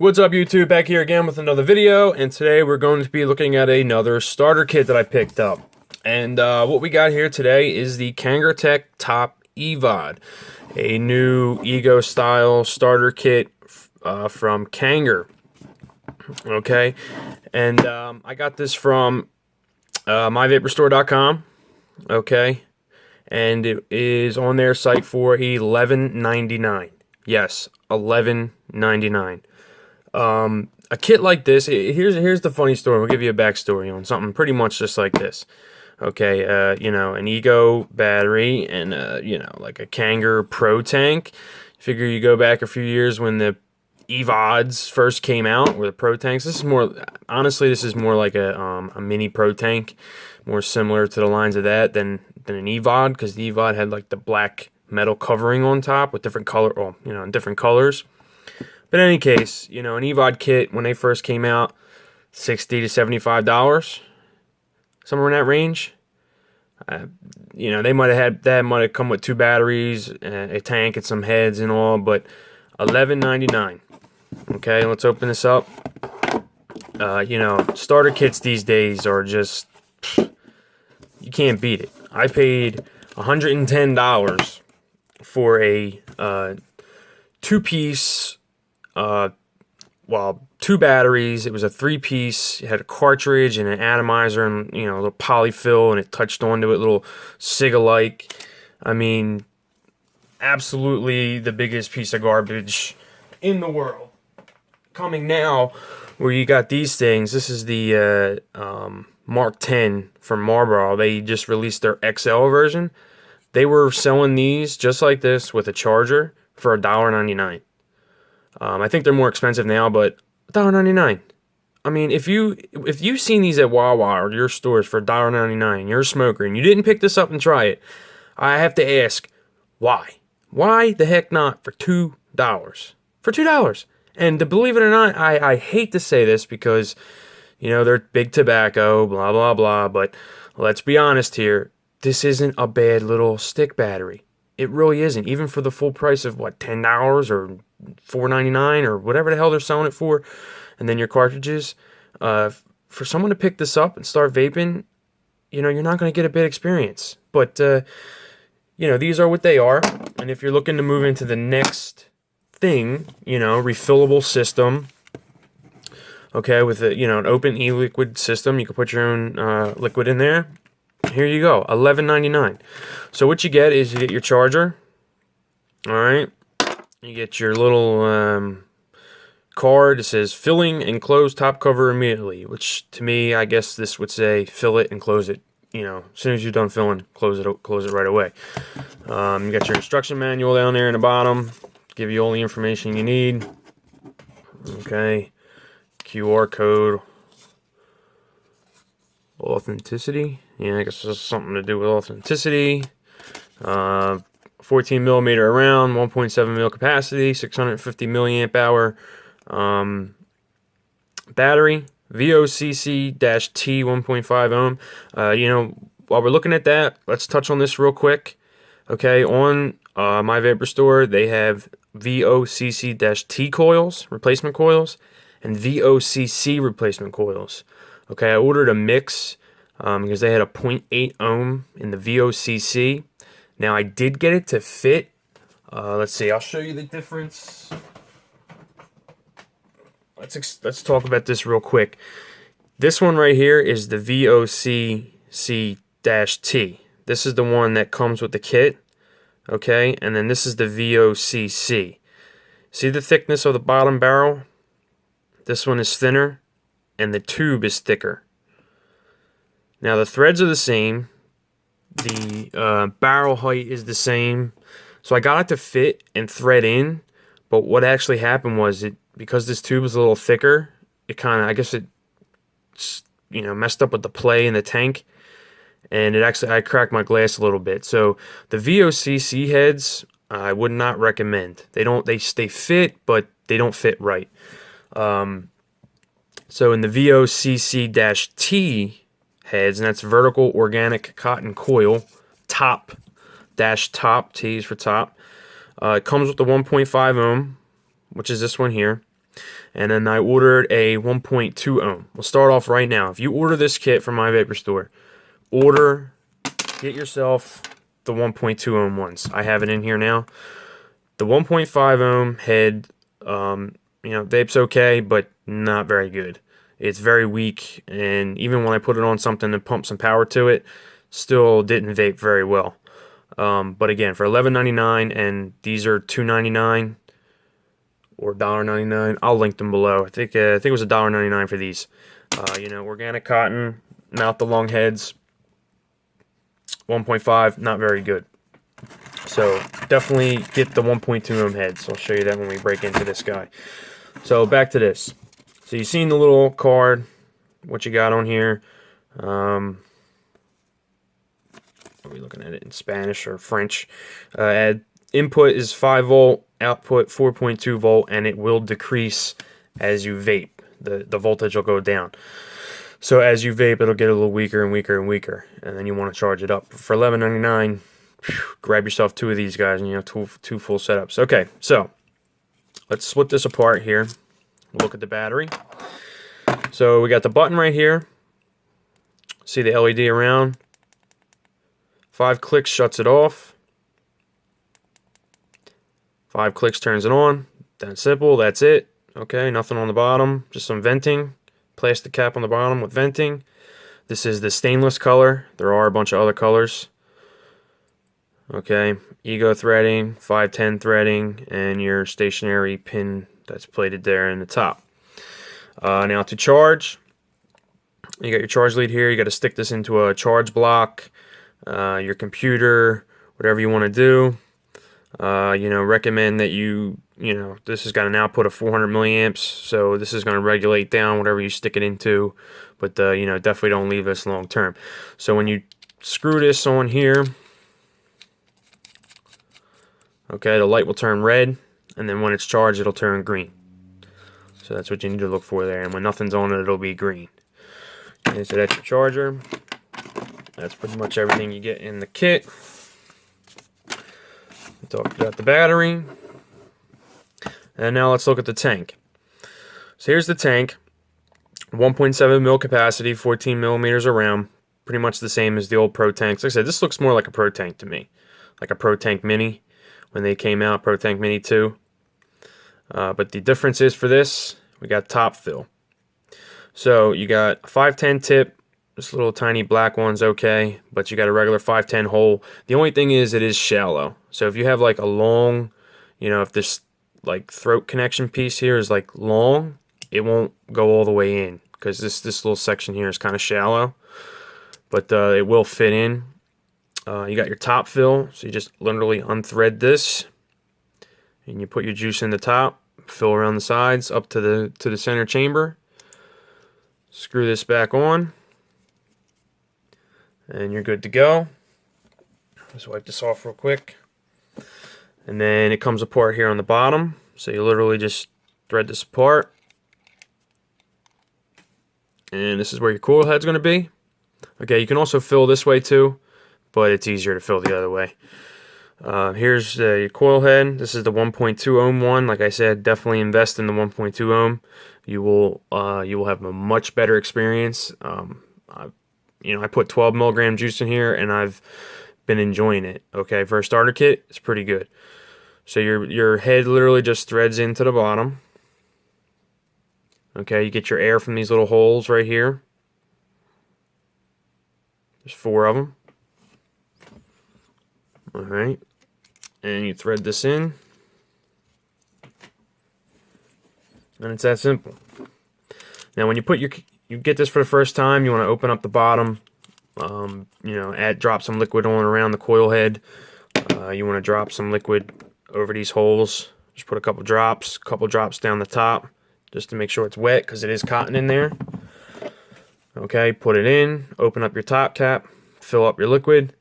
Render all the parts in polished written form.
What's up, YouTube? Back here again with another video, and today we're going to be looking at another starter kit that I picked up. And what we got here today is the Kangertech Top Evod, a new Ego style starter kit from Kanger. Okay, and I got this from myvaporstore.com. Okay, and it is on their site for $11.99. Yes, $11.99. A kit like this, here's the funny story. We'll give you a backstory on something pretty much just like this. Okay, you know, an Ego battery and, you know, like a Kanger Pro tank. Figure you go back a few years when the Evods first came out, or the Pro tanks. This is more, honestly, this is more like a mini Pro tank, more similar to the lines of that than an Evod, because the Evod had like the black metal covering on top with different color, well, you know, in different colors. But in any case, you know, an Evod kit, when they first came out, $60 to $75, somewhere in that range. You know, they might have come with 2 batteries, a tank, and some heads and all, but $11.99. Okay, let's open this up. You know, starter kits these days are just, you can't beat it. I paid $110 for a 2-piece. Well, 2 batteries. It was a 3-piece. It had a cartridge and an atomizer and, you know, a little polyfill, and it touched onto it, little Sig-alike. I mean, absolutely the biggest piece of garbage in the world. Coming now, where you got these things. This is the Mark 10 from Marlboro. They just released their XL version. They were selling these just like this with a charger for $1.99. I think they're more expensive now, but $1.99. I mean, if you've seen these at Wawa or your stores for $1.99, you're a smoker and you didn't pick this up and try it, I have to ask, why? Why the heck not for $2? For $2. And to believe it or not, I hate to say this because, you know, they're big tobacco, blah, blah, blah, but let's be honest here. This isn't a bad little stick battery. It really isn't. Even for the full price of, what, $10 or $4.99 or whatever the hell they're selling it for, and then your cartridges, for someone to pick this up and start vaping, you know, you're not going to get a bad experience. But, you know, these are what they are. And if you're looking to move into the next thing, you know, refillable system, okay, with a, you know, an open e-liquid system, you can put your own liquid in there. Here you go, $11.99. So what you get is you get your charger, all right? You get your little card. It says filling and close top cover immediately, which to me, I guess this would say fill it and close it. You know, as soon as you're done filling, close it right away. You got your instruction manual down there in the bottom, give you all the information you need. Okay, QR code. Authenticity. Yeah, I guess this has something to do with authenticity. 14 millimeter around, 1.7 mil capacity, 650 milliamp hour battery, Vocc-t 1.5 ohm. You know, while we're looking at that, let's touch on this real quick. Okay, on My Vapor Store, they have Vocc-t coils, replacement coils, and Vocc replacement coils. Okay, I ordered a mix because they had a 0.8 ohm in the Vocc. Now, I did get it to fit. Let's see, I'll show you the difference. Let's talk about this real quick. This one right here is the Vocc-t. This is the one that comes with the kit. Okay, and then this is the Vocc. See the thickness of the bottom barrel? This one is thinner, and the tube is thicker. Now the threads are the same, the barrel height is the same, so I got it to fit and thread in, but what actually happened was, because this tube is a little thicker, it kind of, I guess it, you know, messed up with the play in the tank, and I cracked my glass a little bit. So the Vocc heads, I would not recommend. They fit, but they don't fit right. So in the Vocc-t heads, and that's vertical organic cotton coil, top, T is for top. It comes with the 1.5 ohm, which is this one here. And then I ordered a 1.2 ohm. We'll start off right now. If you order this kit from my vapor store, get yourself the 1.2 ohm ones. I have it in here now. The 1.5 ohm head, vape's okay, but not very good. It's very weak, and even when I put it on something to pump some power to it, still didn't vape very well. But again, for $11.99, and these are $2.99 or $1.99. I'll link them below. I think it was $1.99 for these. Organic cotton, mouth to long heads. 1.5, not very good. So definitely get the 1.2 ohm heads. I'll show you that when we break into this guy. So back to this. So you've seen the little card, what you got on here. Are we looking at it in Spanish or French? Input is 5 volt, output 4.2 volt, and it will decrease as you vape. The voltage will go down. So as you vape, it'll get a little weaker and weaker and weaker, and then you want to charge it up. For $11.99, grab yourself 2 of these guys, and you have two full setups. Okay, so let's split this apart here. Look at the battery. So we got the button right here. See the LED around. 5 clicks shuts it off. 5 clicks turns it on. That's simple. That's it. Okay, nothing on the bottom. Just some venting. Plastic cap on the bottom with venting. This is the stainless color. There are a bunch of other colors. Okay, Ego threading, 510 threading, and your stationary pin that's plated there in the top. Now to charge, you got your charge lead here. You got to stick this into a charge block, your computer, whatever you want to do. Recommend that this has got an output of 400 milliamps, so this is going to regulate down whatever you stick it into, but definitely don't leave this long term. So when you screw this on here, okay, the light will turn red, and then when it's charged, it'll turn green. So that's what you need to look for there, and when nothing's on it, it'll be green. Okay, so that's your charger. That's pretty much everything you get in the kit. We talked about the battery. And now let's look at the tank. So here's the tank. 1.7 mil capacity, 14 millimeters around. Pretty much the same as the old Pro tanks. Like I said, this looks more like a Pro tank to me. Like a Pro Tank Mini when they came out, Pro Tank Mini 2. But the difference is for this, we got top fill. So you got a 510 tip. This little tiny black one's okay, but you got a regular 510 hole. The only thing is it is shallow. So if you have like a long, if this like throat connection piece here is like long, it won't go all the way in because this little section here is kind of shallow, but it will fit in. You got your top fill, so you just literally unthread this and you put your juice in the top, fill around the sides up to the center chamber. Screw this back on, and you're good to go. Let's wipe this off real quick. And then it comes apart here on the bottom. So you literally just thread this apart. And this is where your coil head's going to be. Okay, you can also fill this way too, but it's easier to fill the other way. Here's your coil head. This is the 1.2 ohm one. Like I said, definitely invest in the 1.2 ohm. You will have a much better experience. I put 12 milligram juice in here, and I've been enjoying it. Okay, for a starter kit, it's pretty good. So your head literally just threads into the bottom. Okay, you get your air from these little holes right here. There's 4 of them. All right, and you thread this in, and it's that simple. Now, when you get this for the first time, you want to open up the bottom. Drop some liquid on around the coil head. You want to drop some liquid over these holes. Just put a couple drops down the top, just to make sure it's wet, because it is cotton in there. Okay, put it in, open up your top cap, fill up your liquid,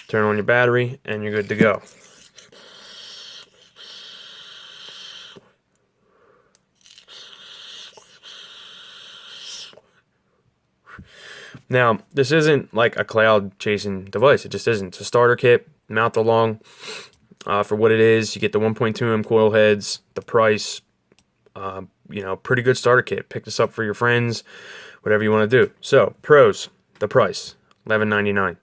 turn on your battery, and you're good to go. Now, this isn't like a cloud chasing device. It just isn't. It's a starter kit, mount along. For what it is, you get the 1.2 ohm coil heads, the price. You know, pretty good starter kit. Pick this up for your friends, whatever you want to do. So, pros, the price, $11.99.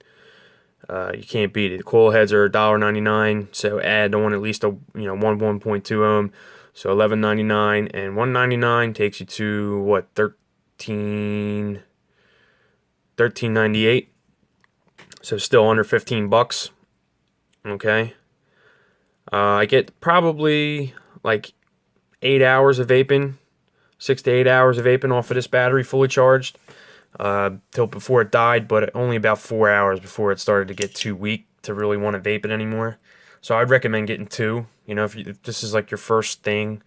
You can't beat it. The coil heads are $1.99, so add on at least a 1.2 ohm. So $11.99 and $1.99 takes you to what, $13.98. So still under 15 bucks. Okay. I get probably like 8 hours of vaping, 6 to 8 hours of vaping off of this battery fully charged. Till before it died, but only about 4 hours before it started to get too weak to really want to vape it anymore. So I'd recommend getting 2. You know, if this is like your first thing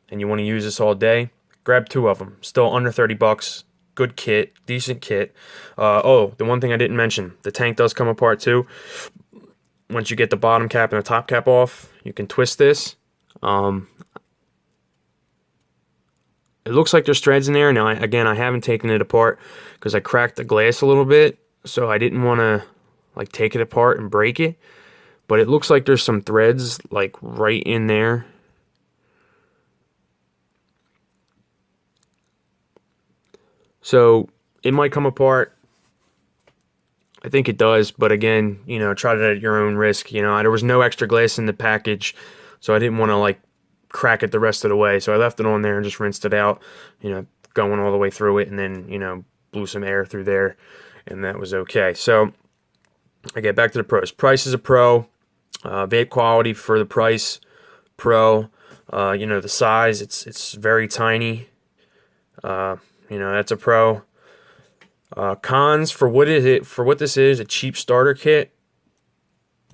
and you want to use this all day, grab 2 of them. Still under 30 bucks. Good kit, decent kit. Oh, the one thing I didn't mention, the tank does come apart too. Once you get the bottom cap and the top cap off, you can twist this. It looks like there's threads in there. Now, I haven't taken it apart because I cracked the glass a little bit, so I didn't want to like take it apart and break it. But it looks like there's some threads like right in there. So it might come apart. I think it does, but again, you know, try it at your own risk. You know, there was no extra glass in the package, so I didn't want to like crack it the rest of the way. So I left it on there and just rinsed it out, you know, going all the way through it, and then, you know, blew some air through there, and that was okay. So I get back to the pros. Price is a pro. Vape quality for the price, pro. You know, the size, it's very tiny. You know, that's a pro. Cons for what this is, a cheap starter kit.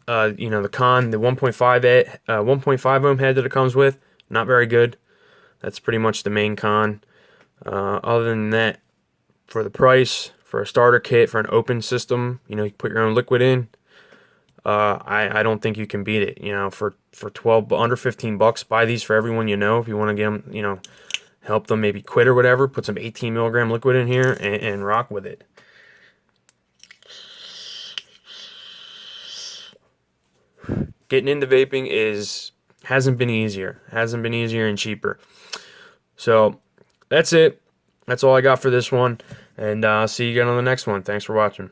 You know, the 1.5 ohm head that it comes with, not very good. That's pretty much the main con. Other than that, for the price, for a starter kit, for an open system, you know, you put your own liquid in. I don't think you can beat it. You know, for under 15 bucks, buy these for everyone you know. If you want to get them, you know, help them maybe quit or whatever, put some 18 milligram liquid in here and rock with it. Getting into vaping hasn't been easier and cheaper. So that's it. That's all I got for this one, and I'll see you again on the next one. Thanks for watching.